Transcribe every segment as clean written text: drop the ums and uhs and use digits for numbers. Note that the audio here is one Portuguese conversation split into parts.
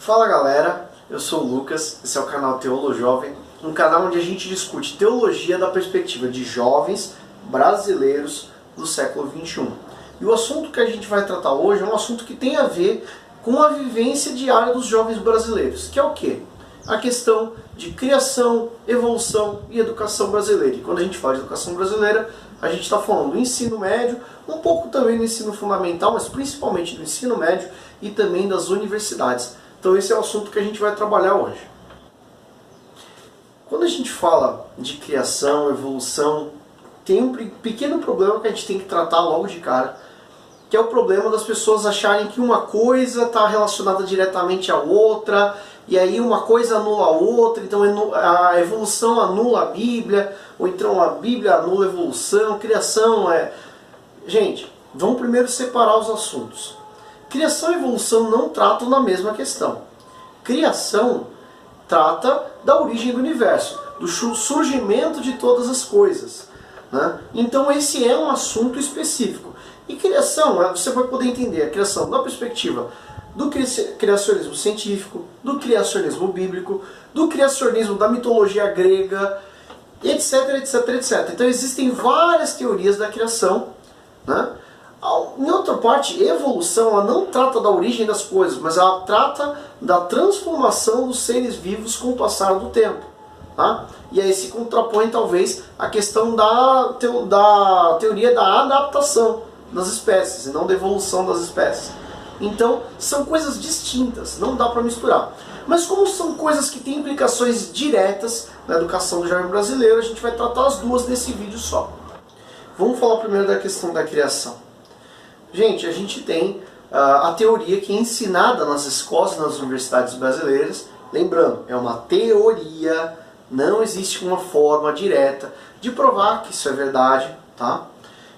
Fala galera, eu sou o Lucas, esse é o canal Teolo Jovem, um canal onde a gente discute teologia da perspectiva de jovens brasileiros do século XXI. E o assunto que a gente vai tratar hoje é um assunto que tem a ver com a vivência diária dos jovens brasileiros, que é o quê? A questão de criação, evolução e educação brasileira. E quando a gente fala de educação brasileira, a gente está falando do ensino médio, um pouco também do ensino fundamental, mas principalmente do ensino médio e também das universidades. Então esse é o assunto que a gente vai trabalhar hoje. Quando a gente fala de criação, evolução, tem um pequeno problema que a gente tem que tratar logo de cara, que é o problema das pessoas acharem que uma coisa está relacionada diretamente à outra, e aí uma coisa anula a outra, então a evolução anula a Bíblia, ou então a Bíblia anula a evolução, criação é... Gente, vamos primeiro separar os assuntos. Criação e evolução não tratam da mesma questão. Criação trata da origem do universo, do surgimento de todas as coisas, né? Então esse é um assunto específico. E criação, você vai poder entender a criação da perspectiva do criacionismo científico, do criacionismo bíblico, do criacionismo da mitologia grega, etc, etc, etc. Então existem várias teorias da criação, né? Em outra parte, evolução ela não trata da origem das coisas, mas ela trata da transformação dos seres vivos com o passar do tempo. Tá? E aí se contrapõe talvez a questão da teoria da adaptação das espécies, e não da evolução das espécies. Então, são coisas distintas, não dá para misturar. Mas como são coisas que têm implicações diretas na educação do jovem brasileiro, a gente vai tratar as duas nesse vídeo só. Vamos falar primeiro da questão da criação. Gente, a gente tem a teoria que é ensinada nas escolas e nas universidades brasileiras. Lembrando, é uma teoria, não existe uma forma direta de provar que isso é verdade, tá?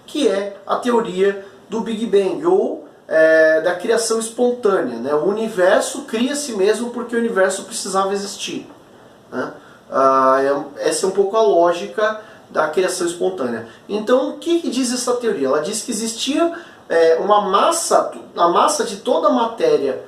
Que é a teoria do Big Bang, ou da criação espontânea, né? O universo cria a si mesmo porque o universo precisava existir, né? Essa é um pouco a lógica da criação espontânea. Então, o que diz essa teoria? Ela diz que existia uma massa, a massa de toda a matéria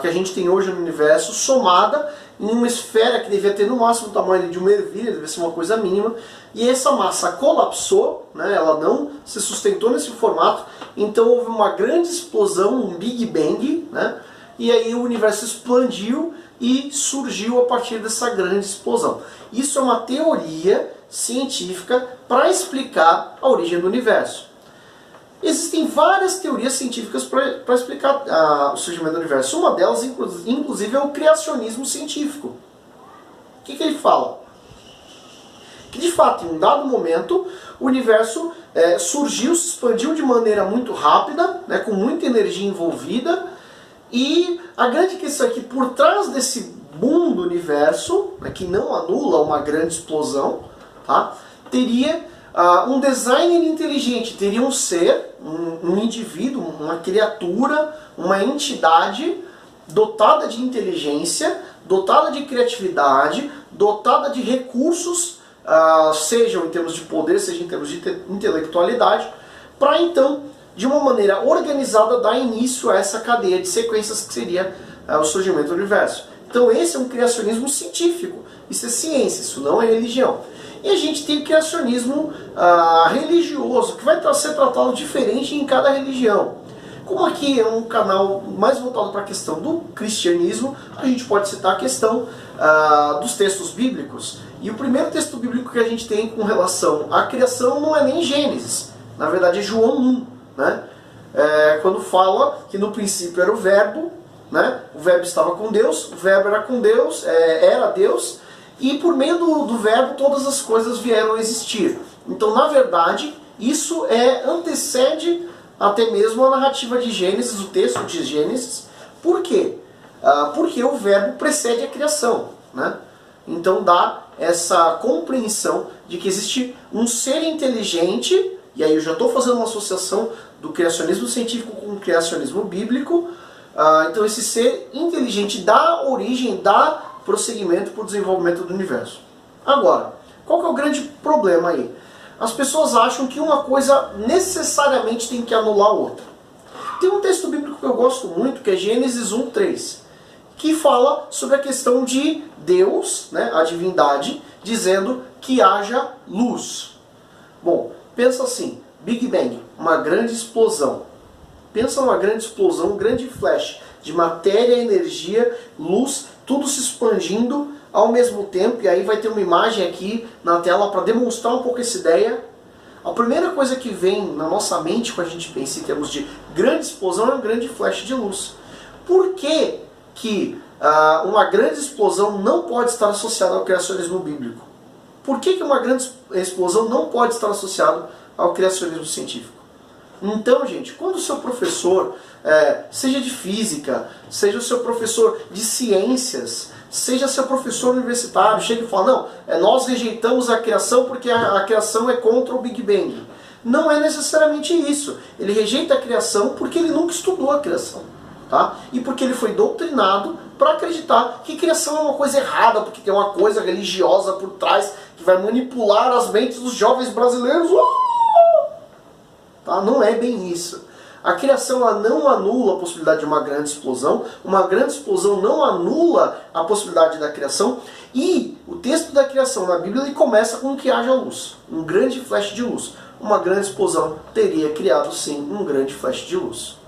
que a gente tem hoje no universo, somada em uma esfera que devia ter no máximo o tamanho de uma ervilha, devia ser uma coisa mínima, e essa massa colapsou, né, ela não se sustentou nesse formato, então houve uma grande explosão, um Big Bang, né, e aí o universo expandiu e surgiu a partir dessa grande explosão. Isso é uma teoria científica para explicar a origem do universo. Existem várias teorias científicas para explicar o surgimento do universo. Uma delas, inclusive, é o criacionismo científico. O que ele fala? Que, de fato, em um dado momento, o universo surgiu, se expandiu de maneira muito rápida, né, com muita energia envolvida, e a grande questão é que, por trás desse boom do universo, né, que não anula uma grande explosão, tá, teria um designer inteligente, teria um ser, um indivíduo, uma criatura, uma entidade dotada de inteligência, dotada de criatividade, dotada de recursos, sejam em termos de poder, seja em termos de intelectualidade, para então, de uma maneira organizada, dar início a essa cadeia de sequências que seria o surgimento do universo. Então esse é um criacionismo científico, isso é ciência, isso não é religião. E a gente tem o criacionismo religioso, que vai ser tratado diferente em cada religião. Como aqui é um canal mais voltado para a questão do cristianismo, a gente pode citar a questão dos textos bíblicos. E o primeiro texto bíblico que a gente tem com relação à criação não é nem Gênesis, na verdade é João 1, né? Quando fala que no princípio era o verbo, né? O verbo estava com Deus, o verbo era com Deus, era Deus, e por meio do verbo todas as coisas vieram a existir. Então, na verdade, isso antecede até mesmo a narrativa de Gênesis, o texto de Gênesis. Por quê? Porque o verbo precede a criação, né? Então dá essa compreensão de que existe um ser inteligente, e aí eu já estou fazendo uma associação do criacionismo científico com o criacionismo bíblico. Então esse ser inteligente dá origem, dá prosseguimento para o desenvolvimento do universo. Agora, qual que é o grande problema aí? As pessoas acham que uma coisa necessariamente tem que anular a outra. Tem um texto bíblico que eu gosto muito, que é Gênesis 1:3, que fala sobre a questão de Deus, né, a divindade, dizendo que haja luz. Bom, pensa assim, Big Bang, uma grande explosão. Pensa numa grande explosão, um grande flash de matéria, energia, luz, tudo se expandindo ao mesmo tempo, e aí vai ter uma imagem aqui na tela para demonstrar um pouco essa ideia. A primeira coisa que vem na nossa mente quando a gente pensa em termos de grande explosão é um grande flash de luz. Por que uma grande explosão não pode estar associada ao criacionismo bíblico? Por que uma grande explosão não pode estar associada ao criacionismo científico? Então, gente, quando o seu professor, seja de física, seja o seu professor de ciências, seja seu professor universitário, chega e fala, não, nós rejeitamos a criação porque a criação é contra o Big Bang. Não é necessariamente isso. Ele rejeita a criação porque ele nunca estudou a criação. Tá? E porque ele foi doutrinado para acreditar que criação é uma coisa errada, porque tem uma coisa religiosa por trás que vai manipular as mentes dos jovens brasileiros. Tá? Não é bem isso. A criação ela não anula a possibilidade de uma grande explosão não anula a possibilidade da criação, e o texto da criação na Bíblia ele começa com que haja luz, um grande flash de luz. Uma grande explosão teria criado sim um grande flash de luz.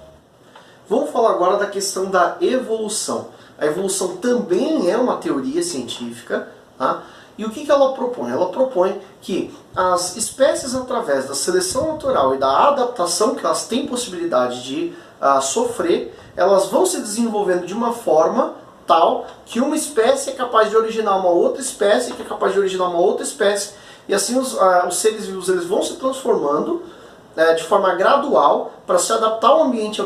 Vamos falar agora da questão da evolução. A evolução também é uma teoria científica, tá? E o que ela propõe? Ela propõe que as espécies, através da seleção natural e da adaptação que elas têm possibilidade de sofrer, elas vão se desenvolvendo de uma forma tal que uma espécie é capaz de originar uma outra espécie, que é capaz de originar uma outra espécie, e assim os seres vivos eles vão se transformando de forma gradual para se adaptar ao ambiente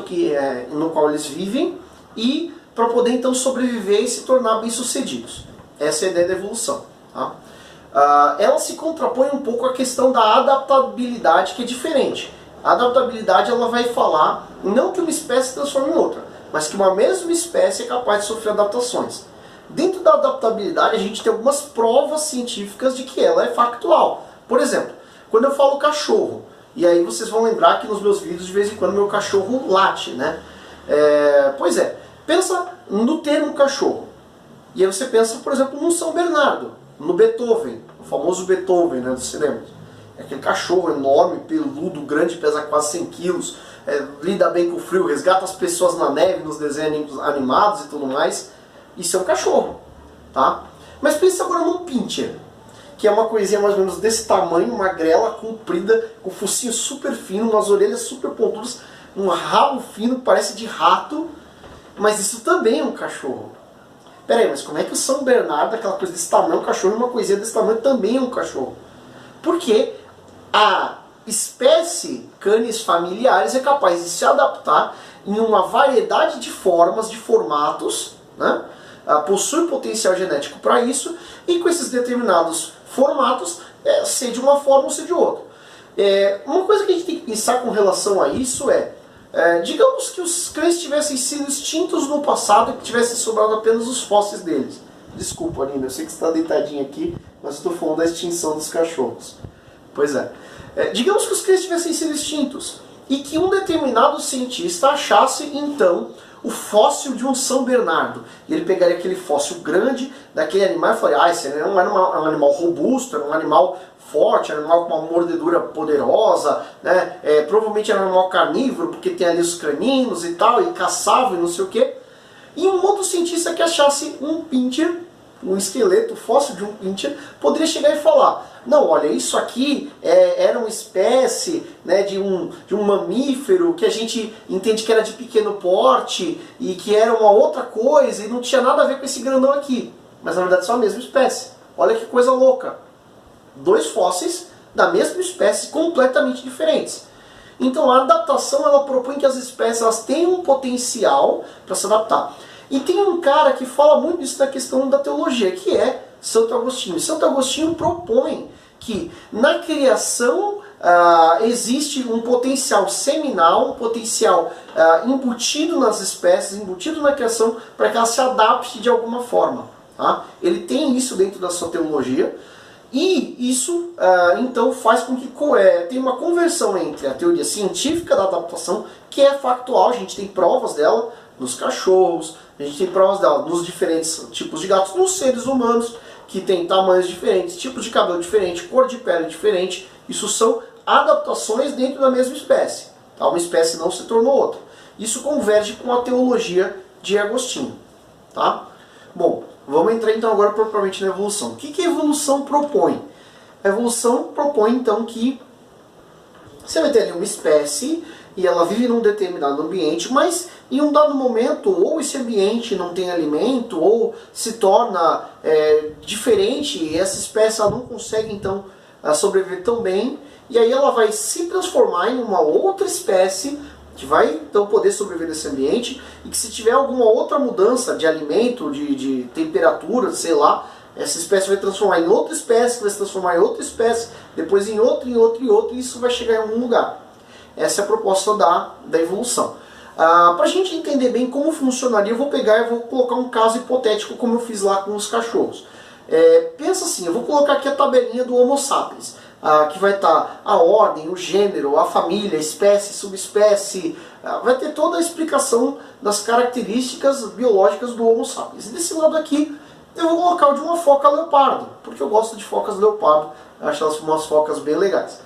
no qual eles vivem e para poder então sobreviver e se tornar bem-sucedidos. Essa é a ideia da evolução. Tá? Ela se contrapõe um pouco à questão da adaptabilidade, que é diferente. A adaptabilidade ela vai falar não que uma espécie se transforme em outra, mas que uma mesma espécie é capaz de sofrer adaptações. Dentro da adaptabilidade a gente tem algumas provas científicas de que ela é factual. Por exemplo, quando eu falo cachorro, e aí vocês vão lembrar que nos meus vídeos de vez em quando meu cachorro late, né? Pois é, pensa no termo cachorro. E aí você pensa, por exemplo, no São Bernardo, no Beethoven, o famoso Beethoven, né, dos cinemas. É aquele cachorro enorme, peludo, grande, pesa quase 100 quilos, lida bem com o frio, resgata as pessoas na neve, nos desenhos animados e tudo mais. Isso é um cachorro, tá? Mas pensa agora num pincher, que é uma coisinha mais ou menos desse tamanho, magrela, comprida, com focinho super fino, umas orelhas super pontudas, um rabo fino que parece de rato, mas isso também é um cachorro. Pera aí, mas como é que o São Bernardo, aquela coisa desse tamanho, um cachorro, e uma coisinha desse tamanho também é um cachorro? Porque a espécie Canis familiares é capaz de se adaptar em uma variedade de formas, de formatos, né? Possui potencial genético para isso, e com esses determinados formatos, ser de uma forma ou ser de outra. Uma coisa que a gente tem que pensar com relação a isso digamos que os cães tivessem sido extintos no passado e que tivessem sobrado apenas os fósseis deles. Desculpa, Aline, eu sei que você está deitadinho aqui, mas estou falando da extinção dos cachorros. Pois é. Digamos que os cães tivessem sido extintos e que um determinado cientista achasse, então, o fóssil de um São Bernardo. E ele pegaria aquele fóssil grande daquele animal e falaria, esse não era um animal robusto, era um animal forte, era um animal com uma mordedura poderosa, né? Provavelmente era um animal carnívoro, porque tem ali os caninos e tal, e caçava e não sei o quê. E um outro cientista que achasse um pincher, um esqueleto, o fóssil de um pincher, poderia chegar e falar, não, olha, isso aqui era uma espécie, né, de um mamífero que a gente entende que era de pequeno porte e que era uma outra coisa e não tinha nada a ver com esse grandão aqui. Mas na verdade são a mesma espécie. Olha que coisa louca. Dois fósseis da mesma espécie completamente diferentes. Então a adaptação ela propõe que as espécies elas tenham um potencial para se adaptar. E tem um cara que fala muito disso na questão da teologia, que é Santo Agostinho. Santo Agostinho propõe que na criação existe um potencial seminal, um potencial embutido nas espécies, embutido na criação, para que ela se adapte de alguma forma. Tá? Ele tem isso dentro da sua teologia, e isso então faz com que tenha uma conversão entre a teoria científica da adaptação, que é factual, a gente tem provas dela, nos cachorros, a gente tem provas dela nos diferentes tipos de gatos, nos seres humanos, que tem tamanhos diferentes, tipos de cabelo diferente, cor de pele diferente. Isso são adaptações dentro da mesma espécie. Tá? Uma espécie não se tornou outra. Isso converge com a teologia de Agostinho. Tá? Bom, vamos entrar então agora propriamente na evolução. O que a evolução propõe? A evolução propõe então que você vai ter ali uma espécie e ela vive num determinado ambiente, mas em um dado momento ou esse ambiente não tem alimento ou se torna diferente e essa espécie ela não consegue então sobreviver tão bem, e aí ela vai se transformar em uma outra espécie que vai então poder sobreviver nesse ambiente, e que se tiver alguma outra mudança de alimento, de temperatura, sei lá, essa espécie vai transformar em outra espécie, que vai se transformar em outra espécie, depois em outra, e isso vai chegar em algum lugar. Essa é a proposta da evolução. Para a gente entender bem como funcionaria, eu vou pegar e vou colocar um caso hipotético como eu fiz lá com os cachorros. Pensa assim, eu vou colocar aqui a tabelinha do Homo sapiens, que vai estar a ordem, o gênero, a família, espécie, subespécie, vai ter toda a explicação das características biológicas do Homo sapiens. E desse lado aqui, eu vou colocar o de uma foca leopardo, porque eu gosto de focas leopardo, eu acho elas umas focas bem legais.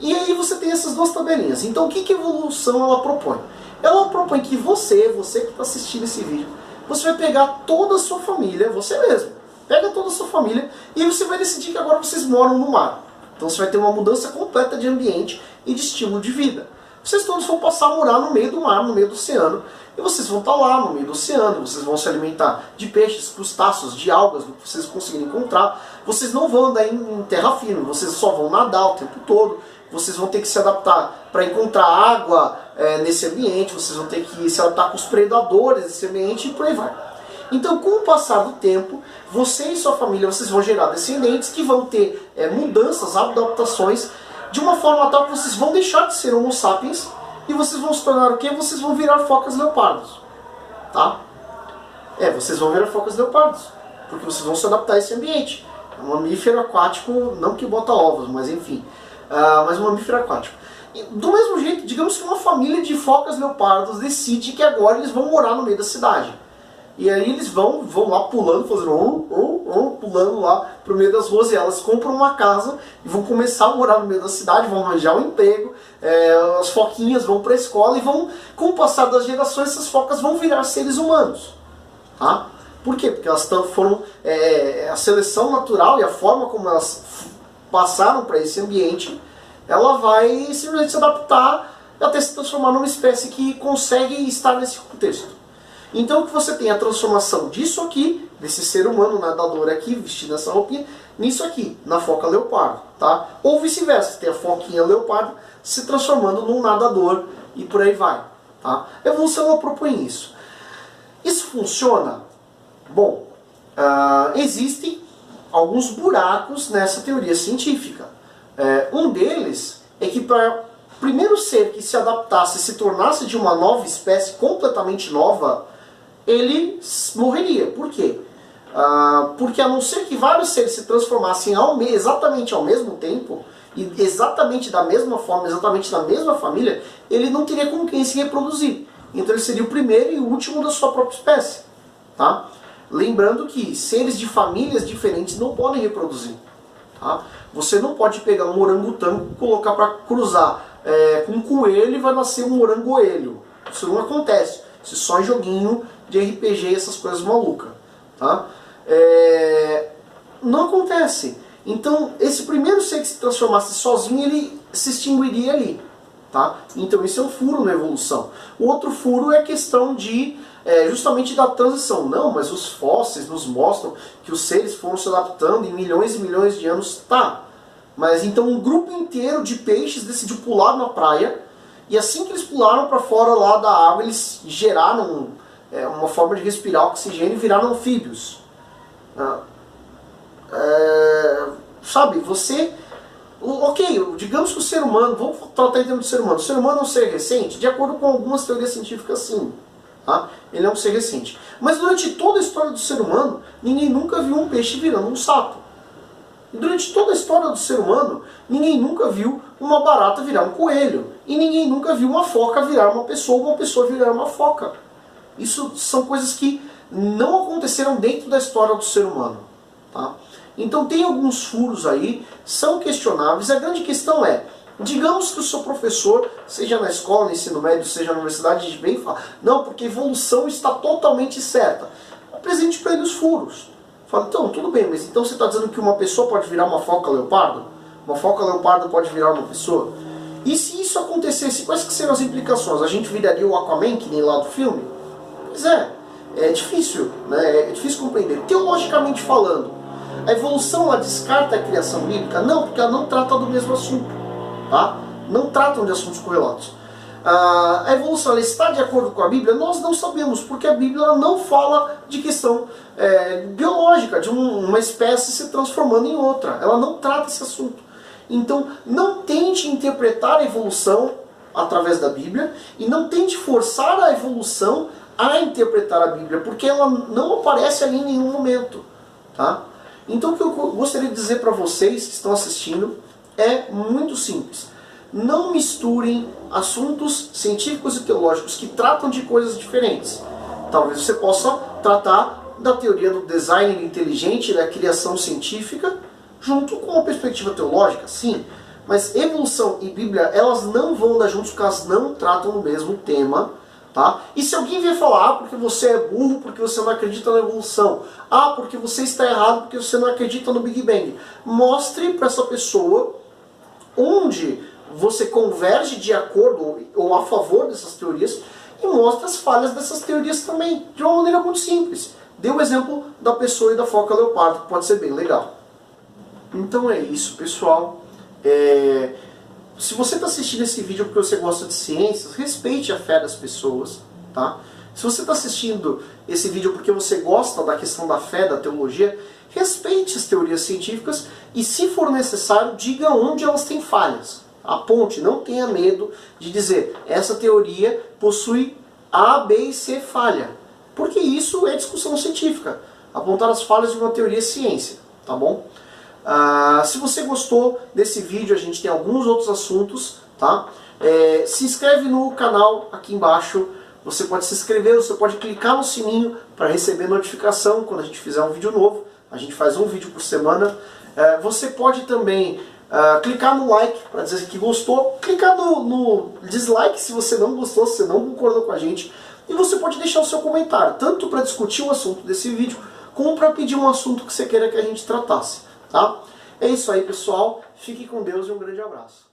E aí você tem essas duas tabelinhas. Então o que a evolução ela propõe? Ela propõe que você que está assistindo esse vídeo, você vai pegar toda a sua família, você mesmo, pega toda a sua família, e você vai decidir que agora vocês moram no mar. Então você vai ter uma mudança completa de ambiente e de estilo de vida. Vocês todos vão passar a morar no meio do mar, no meio do oceano, e vocês vão estar lá no meio do oceano, vocês vão se alimentar de peixes, crustáceos, de algas, do que vocês conseguirem encontrar. Vocês não vão andar em terra firme, vocês só vão nadar o tempo todo, vocês vão ter que se adaptar para encontrar água nesse ambiente, vocês vão ter que se adaptar com os predadores desse ambiente e por aí vai. Então, com o passar do tempo, você e sua família vocês vão gerar descendentes que vão ter mudanças, adaptações, de uma forma tal que vocês vão deixar de ser Homo sapiens e vocês vão se tornar o quê? Vocês vão virar focas leopardos. Tá? Vocês vão virar focas leopardos, porque vocês vão se adaptar a esse ambiente. É um mamífero aquático, não que bota ovos, mas enfim. Mas um mamífero aquático. E, do mesmo jeito, digamos que uma família de focas leopardos decide que agora eles vão morar no meio da cidade. E aí eles vão lá pulando, fazendo pulando lá pro meio das ruas, e elas compram uma casa e vão começar a morar no meio da cidade, vão arranjar um emprego, as foquinhas vão para a escola e vão, com o passar das gerações, essas focas vão virar seres humanos. Tá? Por quê? Porque elas foram, a seleção natural e a forma como elas passaram para esse ambiente, ela vai simplesmente se adaptar até se transformar numa espécie que consegue estar nesse contexto. Então que você tem a transformação disso aqui, desse ser humano nadador aqui, vestido essa roupinha, nisso aqui, na foca leopardo. Tá? Ou vice-versa, você tem a foquinha leopardo se transformando num nadador e por aí vai. Tá? A evolução ela propõe isso. Isso funciona? Bom, existem alguns buracos nessa teoria científica. Um deles é que para o primeiro ser que se adaptasse, se tornasse de uma nova espécie completamente nova, ele morreria. Por quê? Porque a não ser que vários seres se transformassem exatamente ao mesmo tempo, e exatamente da mesma forma, exatamente da mesma família, ele não teria com quem se reproduzir. Então ele seria o primeiro e o último da sua própria espécie. Tá? Lembrando que seres de famílias diferentes não podem reproduzir. Tá? Você não pode pegar um orangotango e colocar para cruzar com um coelho e vai nascer um morangoelho. Isso não acontece. Isso é só em joguinho de RPG e essas coisas malucas. Tá? Não acontece. Então, esse primeiro ser que se transformasse sozinho, ele se extinguiria ali. Tá? Então, isso é um furo na evolução. O outro furo é a questão de justamente da transição. Não, mas os fósseis nos mostram que os seres foram se adaptando em milhões e milhões de anos. Tá. Mas então um grupo inteiro de peixes decidiu pular na praia, e assim que eles pularam para fora lá da água, eles geraram uma forma de respirar oxigênio e viraram anfíbios. Sabe, você... Ok, digamos que o ser humano, vamos tratar em termos de ser humano. O ser humano é um ser recente? De acordo com algumas teorias científicas, sim. Tá? Ele é um ser recente. Mas durante toda a história do ser humano, ninguém nunca viu um peixe virando um sapo. E durante toda a história do ser humano, ninguém nunca viu uma barata virar um coelho. E ninguém nunca viu uma foca virar uma pessoa virar uma foca. Isso são coisas que não aconteceram dentro da história do ser humano. Tá? Então tem alguns furos aí, são questionáveis. A grande questão é, digamos que o seu professor, seja na escola, no ensino médio, seja na universidade, a gente vem e fala, não, porque a evolução está totalmente certa. Apresente para ele os furos. Fala, então, tudo bem, mas então você está dizendo que uma pessoa pode virar uma foca leopardo? Uma foca leopardo pode virar uma pessoa? E se isso acontecesse, quais que seriam as implicações? A gente viraria o Aquaman, que nem lá do filme? Pois é difícil, né? É difícil compreender. Teologicamente falando, a evolução ela descarta a criação bíblica? Não, porque ela não trata do mesmo assunto. Tá? Não tratam de assuntos correlatos. A evolução ela está de acordo com a Bíblia? Nós não sabemos, porque a Bíblia ela não fala de questão biológica, de uma espécie se transformando em outra. Ela não trata esse assunto. Então, não tente interpretar a evolução através da Bíblia e não tente forçar a evolução a interpretar a Bíblia, porque ela não aparece ali em nenhum momento. Tá? Então, o que eu gostaria de dizer para vocês que estão assistindo é muito simples. Não misturem assuntos científicos e teológicos que tratam de coisas diferentes. Talvez você possa tratar da teoria do design inteligente, da criação científica, junto com uma perspectiva teológica, sim. Mas evolução e Bíblia, elas não vão andar juntos porque elas não tratam do mesmo tema. Tá? E se alguém vier falar, porque você é burro, porque você não acredita na evolução, porque você está errado, porque você não acredita no Big Bang, mostre para essa pessoa onde você converge de acordo ou a favor dessas teorias e mostre as falhas dessas teorias também, de uma maneira muito simples. Dê o exemplo da pessoa e da foca leopardo, que pode ser bem legal. Então é isso, pessoal. Se você está assistindo esse vídeo porque você gosta de ciências, respeite a fé das pessoas. Tá? Se você está assistindo esse vídeo porque você gosta da questão da fé, da teologia, respeite as teorias científicas e, se for necessário, diga onde elas têm falhas. Aponte, não tenha medo de dizer, essa teoria possui A, B e C falha. Porque isso é discussão científica. Apontar as falhas de uma teoria é ciência. Tá bom? Se você gostou desse vídeo, a gente tem alguns outros assuntos. Tá? Se inscreve no canal aqui embaixo. Você pode se inscrever, você pode clicar no sininho para receber notificação quando a gente fizer um vídeo novo. A gente faz um vídeo por semana. Você pode também clicar no like para dizer que gostou. Clicar no dislike se você não gostou, se você não concordou com a gente. E você pode deixar o seu comentário, tanto para discutir o assunto desse vídeo, como para pedir um assunto que você queira que a gente tratasse. Tá? É isso aí, pessoal. Fique com Deus e um grande abraço.